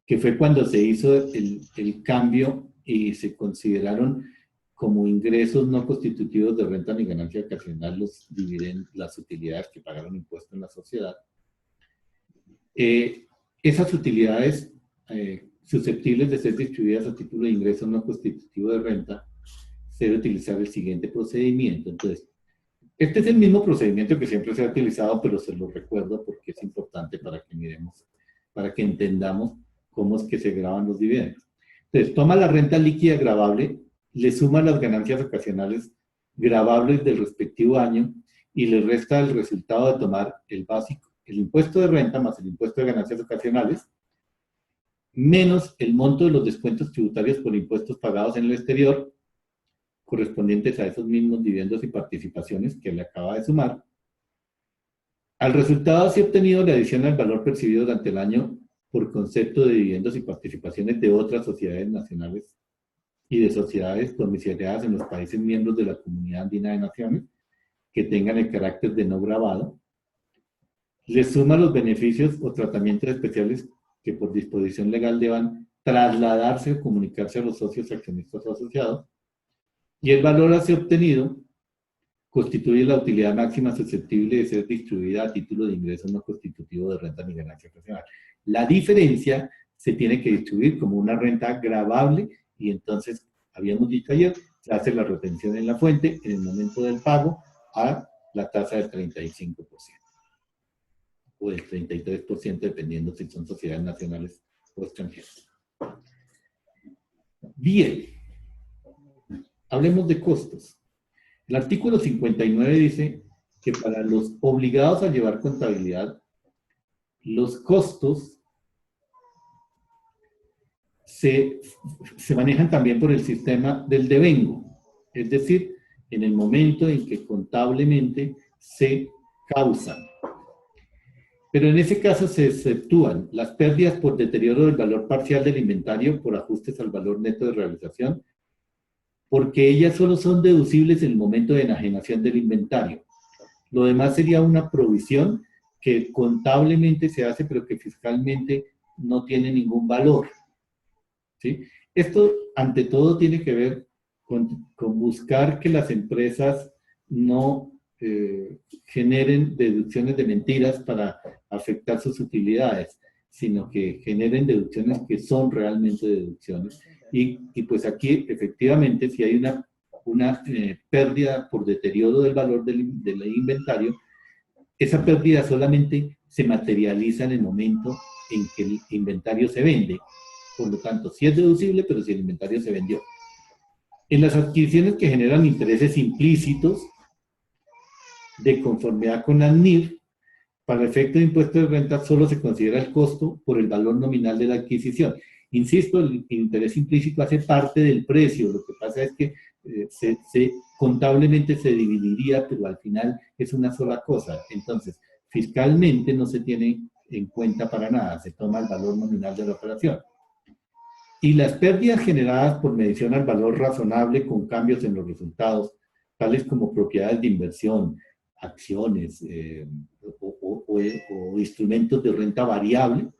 que fue cuando se hizo el cambio y se consideraron como ingresos no constitutivos de renta ni ganancia ocasional los dividendos, las utilidades que pagaron impuesto en la sociedad. Esas utilidades susceptibles de ser distribuidas a título de ingreso no constitutivo de renta, se debe utilizar el siguiente procedimiento. Entonces, este es el mismo procedimiento que siempre se ha utilizado, pero se lo recuerdo porque es importante para que miremos, para que entendamos cómo es que se graban los dividendos. Entonces, toma la renta líquida gravable, le suma las ganancias ocasionales gravables del respectivo año y le resta el resultado de tomar el básico, el impuesto de renta más el impuesto de ganancias ocasionales, menos el monto de los descuentos tributarios por impuestos pagados en el exterior, correspondientes a esos mismos dividendos y participaciones que le acaba de sumar. Al resultado así obtenido le adiciona el valor percibido durante el año por concepto de dividendos y participaciones de otras sociedades nacionales y de sociedades domiciliadas en los países miembros de la Comunidad Andina de Naciones que tengan el carácter de no gravado. Le suma los beneficios o tratamientos especiales que por disposición legal deban trasladarse o comunicarse a los socios, accionistas o asociados. Y el valor así obtenido constituye la utilidad máxima susceptible de ser distribuida a título de ingreso no constitutivo de renta ni ganancia ocasional. La diferencia se tiene que distribuir como una renta gravable y entonces, habíamos dicho ayer, se hace la retención en la fuente en el momento del pago a la tasa del 35% o del 33% dependiendo si son sociedades nacionales o extranjeras. Bien, hablemos de costos. El artículo 59 dice que para los obligados a llevar contabilidad, los costos se manejan también por el sistema del devengo, es decir, en el momento en que contablemente se causan. Pero en ese caso se exceptúan las pérdidas por deterioro del valor parcial del inventario por ajustes al valor neto de realización, porque ellas solo son deducibles en el momento de enajenación del inventario. Lo demás sería una provisión que contablemente se hace, pero que fiscalmente no tiene ningún valor. ¿Sí? Esto, ante todo, tiene que ver con buscar que las empresas no generen deducciones de mentiras para afectar sus utilidades, sino que generen deducciones que son realmente deducciones. Y pues aquí, efectivamente, si hay una pérdida por deterioro del valor del inventario, esa pérdida solamente se materializa en el momento en que el inventario se vende. Por lo tanto, sí es deducible, pero si el inventario se vendió. En las adquisiciones que generan intereses implícitos, de conformidad con la NIR, para el efecto de impuesto de renta solo se considera el costo por el valor nominal de la adquisición. Insisto, el interés implícito hace parte del precio, lo que pasa es que contablemente se dividiría, pero al final es una sola cosa. Entonces, fiscalmente no se tiene en cuenta para nada, se toma el valor nominal de la operación. Y las pérdidas generadas por medición al valor razonable con cambios en los resultados, tales como propiedades de inversión, acciones o instrumentos de renta variable,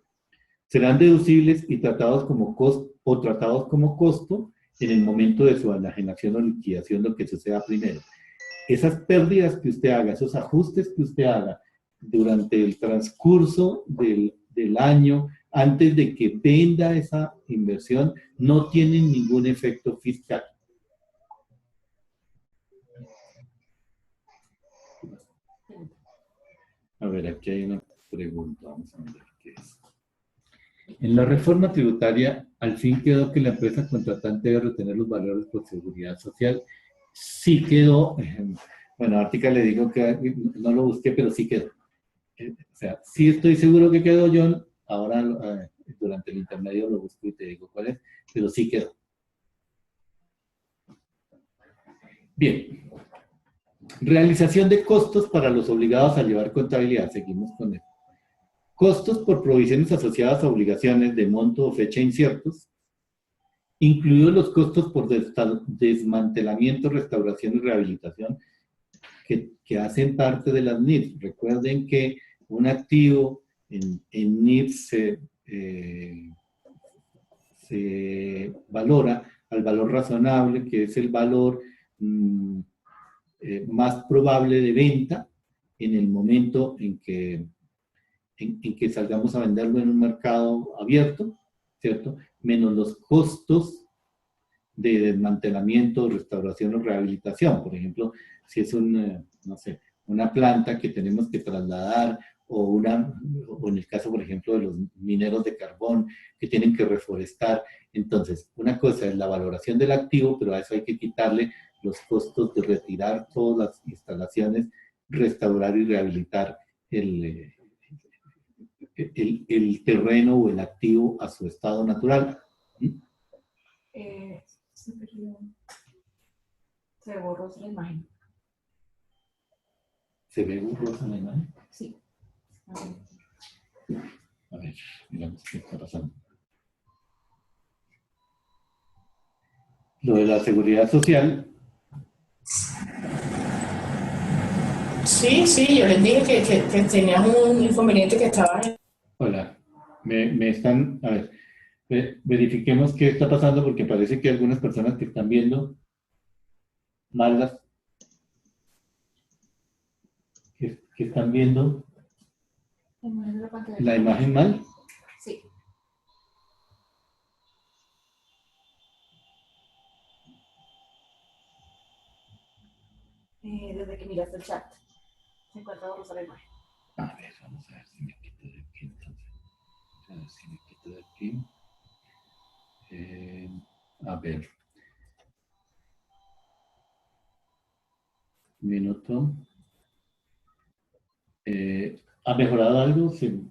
serán deducibles y tratados como costo en el momento de su enajenación o liquidación, lo que suceda primero. Esas pérdidas que usted haga, esos ajustes que usted haga durante el transcurso del año, antes de que venda esa inversión, no tienen ningún efecto fiscal. A ver, aquí hay una pregunta, vamos a ver qué es. En la reforma tributaria, al fin quedó que la empresa contratante debe retener los valores por seguridad social. Sí quedó, bueno, ahorita le digo que no lo busqué, pero sí quedó. O sea, sí estoy seguro que quedó, John. Ahora, durante el intermedio lo busco y te digo cuál es, pero sí quedó. Bien. Realización de costos para los obligados a llevar contabilidad. Seguimos con esto. Costos por provisiones asociadas a obligaciones de monto o fecha inciertos, incluidos los costos por desmantelamiento, restauración y rehabilitación, que hacen parte de las NIF. Recuerden que un activo en NIF se valora al valor razonable, que es el valor más probable de venta en el momento en que salgamos a venderlo en un mercado abierto, ¿cierto? Menos los costos de desmantelamiento, restauración o rehabilitación. Por ejemplo, si es no sé, una planta que tenemos que trasladar o en el caso, por ejemplo, de los mineros de carbón que tienen que reforestar. Entonces, una cosa es la valoración del activo, pero a eso hay que quitarle los costos de retirar todas las instalaciones, restaurar y rehabilitar el terreno o el activo a su estado natural. Se borró la imagen. ¿Se ve borrosa la imagen? Sí. A ver, miramos qué está pasando. Lo de la seguridad social. Sí, yo les dije que tenías un inconveniente que estaba en... Hola, me están, a ver, verifiquemos qué está pasando porque parece que algunas personas que están viendo malas que están viendo la imagen mal. Sí. Desde que miraste el chat, se encuentra borrosa la imagen. A ver, vamos a ver si me quito de aquí entonces. A ver si me quito de aquí. A ver. Un minuto. ¿Ha mejorado algo? Sí.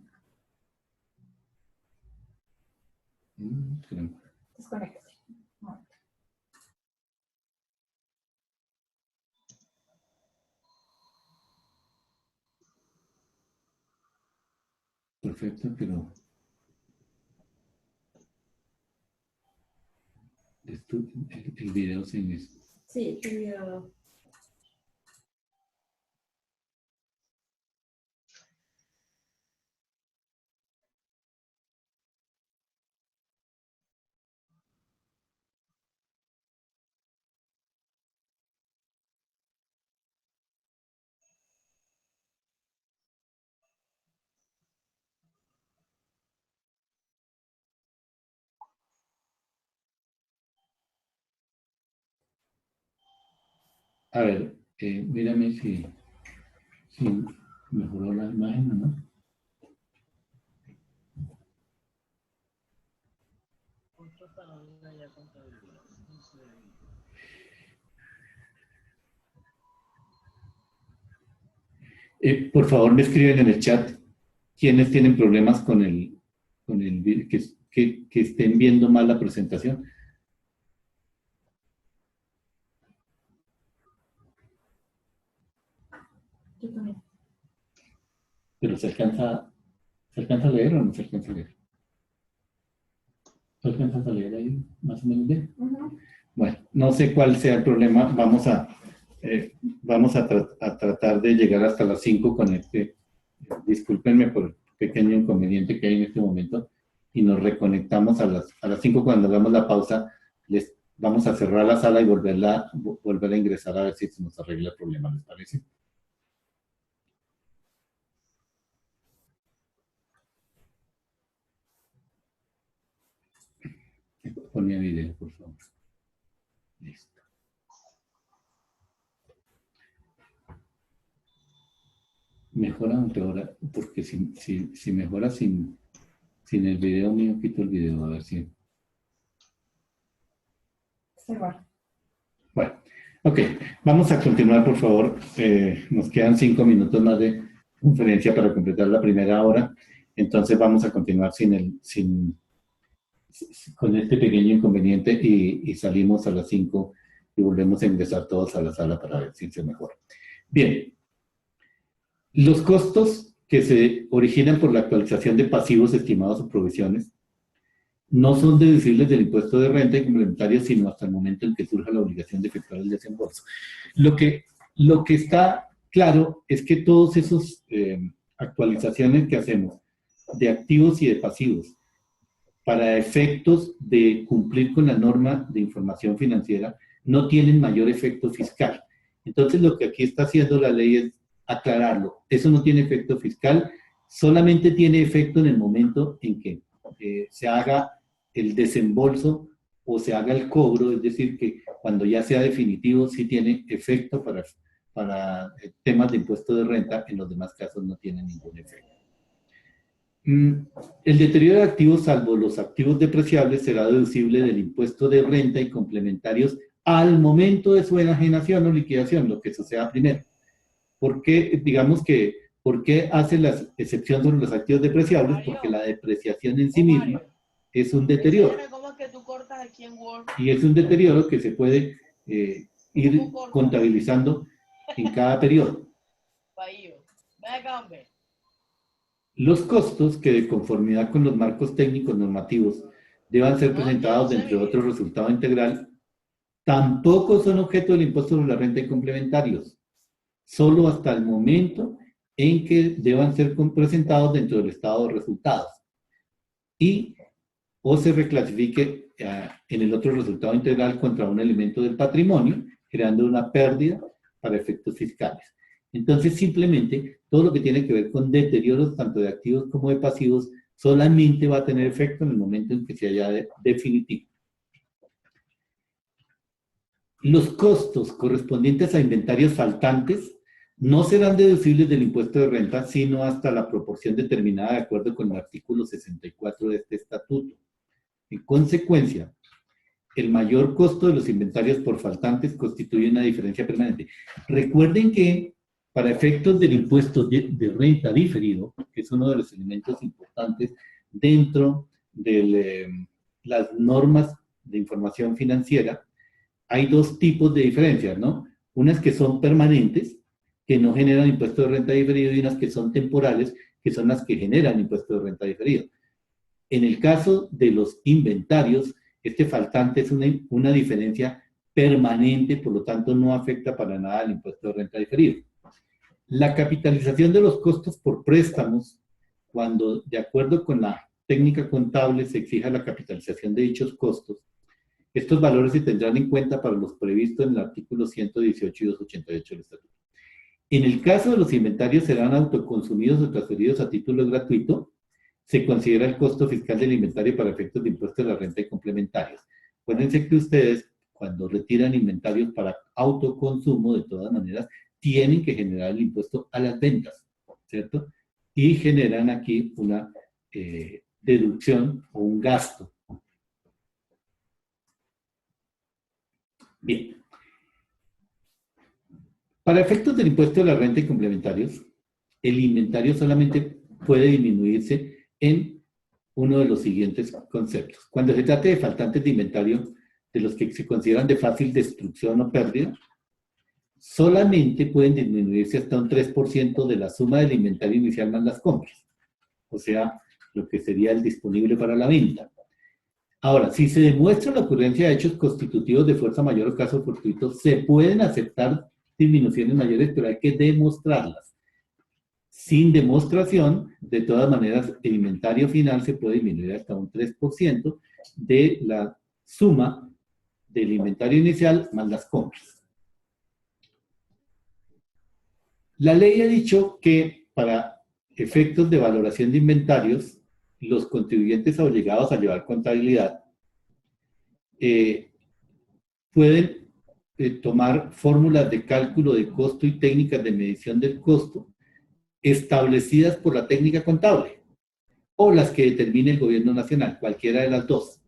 Creo. Desconéctate. Perfecto, pero el video se inicia. Sí, el video. A ver, mírame si mejoró la imagen o no. Por favor, me escriben en el chat quienes tienen problemas con el que estén viendo mal la presentación. Yo también. Pero ¿se alcanza a leer o no se alcanza a leer? ¿Se alcanza a leer ahí más o menos bien? Bueno, no sé cuál sea el problema. Vamos a tratar de llegar hasta las 5 con este. Discúlpenme por el pequeño inconveniente que hay en este momento y nos reconectamos a las 5 cuando hagamos la pausa. Les vamos a cerrar la sala y volver a ingresar a ver si se nos arregla el problema, ¿les parece? Ponme video, por favor. Listo. ¿Mejora o empeora? Porque si mejora sin el video mío, quito el video, a ver si... Bueno, ok. Vamos a continuar, por favor. Nos quedan 5 minutos más de conferencia para completar la primera hora. Entonces vamos a continuar con este pequeño inconveniente y salimos a las 5 y volvemos a ingresar todos a la sala para ver si se mejora. Bien. Los costos que se originan por la actualización de pasivos estimados o provisiones no son deducibles del impuesto de renta y complementarios, sino hasta el momento en que surja la obligación de efectuar el desembolso. Lo que está claro es que todas esas actualizaciones que hacemos de activos y de pasivos para efectos de cumplir con la norma de información financiera no tienen mayor efecto fiscal. Entonces, lo que aquí está haciendo la ley es aclararlo. Eso no tiene efecto fiscal, solamente tiene efecto en el momento en que se haga el desembolso o se haga el cobro, es decir, que cuando ya sea definitivo sí tiene efecto para temas de impuesto de renta, en los demás casos no tiene ningún efecto. El deterioro de activos, salvo los activos depreciables, será deducible del impuesto de renta y complementarios al momento de su enajenación o liquidación, lo que suceda primero. ¿Por qué, por qué hace la excepción sobre los activos depreciables? Porque la depreciación en sí misma es un deterioro. ¿Cómo es que tú cortas aquí en Word? Y es un deterioro que se puede ir contabilizando en cada periodo. Los costos que, de conformidad con los marcos técnicos normativos, deban ser presentados de entre otros resultado integral, tampoco son objeto del impuesto sobre la renta y complementarios, solo hasta el momento en que deban ser presentados dentro del estado de resultados y o se reclasifique en el otro resultado integral contra un elemento del patrimonio generando una pérdida para efectos fiscales. Entonces, simplemente, todo lo que tiene que ver con deterioros tanto de activos como de pasivos solamente va a tener efecto en el momento en que se haya definitivo. Los costos correspondientes a inventarios faltantes no serán deducibles del impuesto de renta, sino hasta la proporción determinada de acuerdo con el artículo 64 de este estatuto. En consecuencia, el mayor costo de los inventarios por faltantes constituye una diferencia permanente. Recuerden que para efectos del impuesto de renta diferido, que es uno de los elementos importantes dentro de las normas de información financiera, hay dos tipos de diferencias, ¿no? Unas que son permanentes, que no generan impuesto de renta diferido, y unas que son temporales, que son las que generan impuesto de renta diferido. En el caso de los inventarios, este faltante es una diferencia permanente, por lo tanto no afecta para nada el impuesto de renta diferido. La capitalización de los costos por préstamos, cuando de acuerdo con la técnica contable se exija la capitalización de dichos costos, estos valores se tendrán en cuenta para los previstos en el artículo 118 y 288 del Estatuto. En el caso de los inventarios serán autoconsumidos o transferidos a título gratuito, se considera el costo fiscal del inventario para efectos de impuesto de la renta y complementarios. Acuérdense que ustedes, cuando retiran inventarios para autoconsumo, de todas maneras, tienen que generar el impuesto a las ventas, ¿cierto? Y generan aquí una deducción o un gasto. Bien. Para efectos del impuesto de la renta y complementarios, el inventario solamente puede disminuirse en uno de los siguientes conceptos. Cuando se trate de faltantes de inventario, de los que se consideran de fácil destrucción o pérdida, solamente pueden disminuirse hasta un 3% de la suma del inventario inicial más las compras. O sea, lo que sería el disponible para la venta. Ahora, si se demuestra la ocurrencia de hechos constitutivos de fuerza mayor o caso fortuito, se pueden aceptar disminuciones mayores, pero hay que demostrarlas. Sin demostración, de todas maneras, el inventario final se puede disminuir hasta un 3% de la suma del inventario inicial más las compras. La ley ha dicho que para efectos de valoración de inventarios, los contribuyentes obligados a llevar contabilidad pueden tomar fórmulas de cálculo de costo y técnicas de medición del costo establecidas por la técnica contable o las que determine el gobierno nacional, cualquiera de las dos.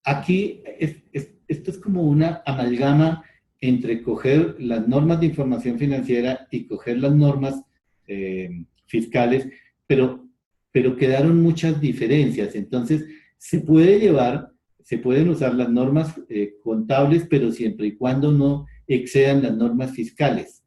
Aquí esto es como una amalgama entre coger las normas de información financiera y coger las normas fiscales, pero quedaron muchas diferencias. Entonces, se pueden usar las normas contables, pero siempre y cuando no excedan las normas fiscales.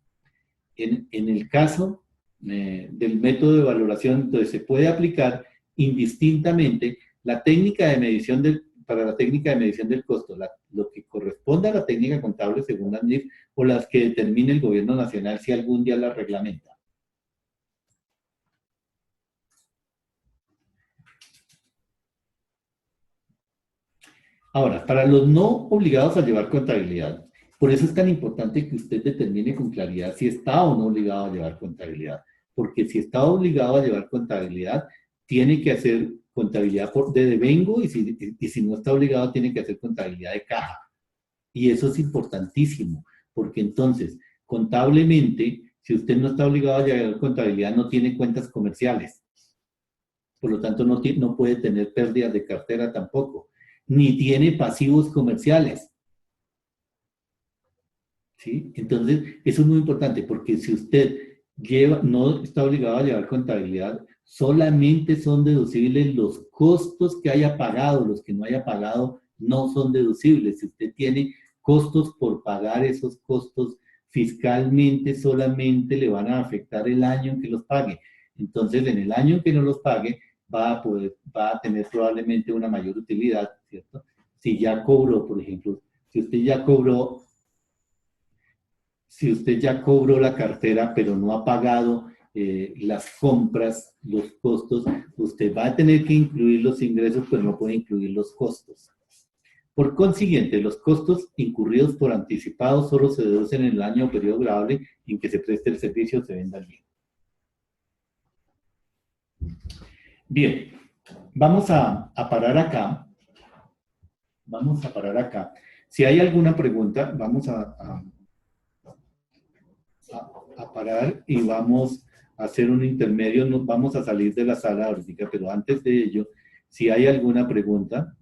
En el caso del método de valoración, entonces se puede aplicar indistintamente la técnica de medición para la técnica de medición del costo, lo que corresponde a la técnica contable según la NIF, o las que determine el gobierno nacional si algún día la reglamenta. Ahora, para los no obligados a llevar contabilidad, por eso es tan importante que usted determine con claridad si está o no obligado a llevar contabilidad. Porque si está obligado a llevar contabilidad, tiene que hacer contabilidad de devengo, y si no está obligado, tiene que hacer contabilidad de caja. Y eso es importantísimo, porque entonces, contablemente, si usted no está obligado a llevar contabilidad, no tiene cuentas comerciales. Por lo tanto, no puede tener pérdidas de cartera tampoco, ni tiene pasivos comerciales. ¿Sí? Entonces, eso es muy importante, porque si usted no está obligado a llevar contabilidad, solamente son deducibles los costos que haya pagado. Los que no haya pagado no son deducibles. Si usted tiene costos por pagar, esos costos fiscalmente solamente le van a afectar el año en que los pague. Entonces, en el año en que no los pague, va a tener probablemente una mayor utilidad, ¿cierto? Si ya cobró, por ejemplo, si usted ya cobró la cartera, pero no ha pagado las compras, los costos, usted va a tener que incluir los ingresos, pero no puede incluir los costos. Por consiguiente, los costos incurridos por anticipado solo se deducen en el año o periodo grabable en que se preste el servicio o se venda el bien. Bien, vamos a parar acá. Vamos a parar acá. Si hay alguna pregunta, vamos a parar y vamos a hacer un intermedio. Nos vamos a salir de la sala ahorita, pero antes de ello, si hay alguna pregunta,